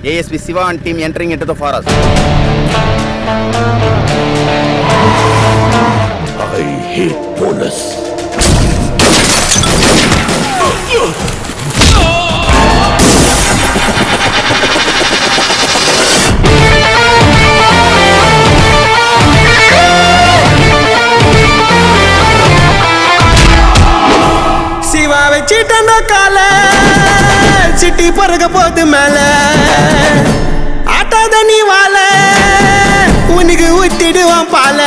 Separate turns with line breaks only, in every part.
ASP Siva and team entering into the forest.
I hate police.
Siva வச்சிட்டன கால city பறக்க போது மேல ஆட்டாத நீ வாழ உனக்கு ஊத்திடுவான் பால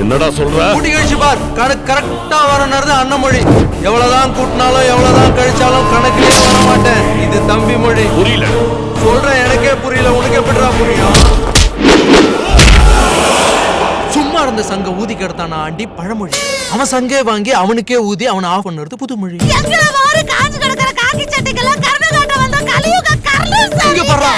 என்னடா சொல்ற?
கூட்டி கழிச்சு பார், கணக்கு கரெக்டா வரணுறது அண்ணமொழி. எவ்வளவுதான் கூட்டினாலும் எவ்வளவுதான் கழிச்சாலும் கணக்கிலே வர மாட்டேன். இது தம்பி மொழி.
புரியல.
சொல்றேன், எனக்கே புரியல, உனக்கு எப்படிடா புரியும்? சும்மா இருந்த சங்க ஊதி கெடுத்தானா ஆண்டி பழமொழி. அவன் சங்கே வாங்கி அவனுக்கே ஊதி அவன் ஆஃப் பண்ணுறது புதுமொழி. இங்க பாரு.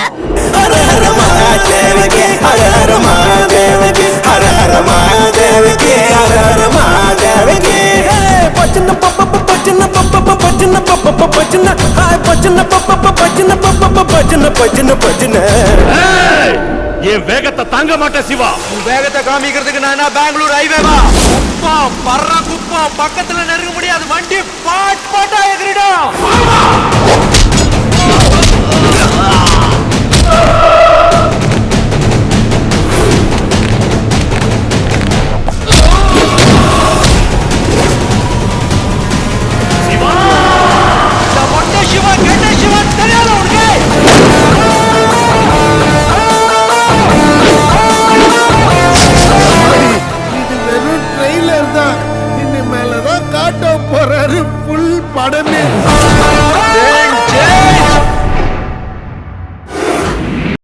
என் வேகத்தை தாங்க மாட்டேன் சிவா.
வேகத்தை காமிக்கிறதுக்கு நான் என்ன பெங்களூர் ஹைவேவா? குப்பம் பர்ற குப்பம் பக்கத்துல நெருங்க முடியாது. வண்டி பாட் பாட்டா எகிரிடும்.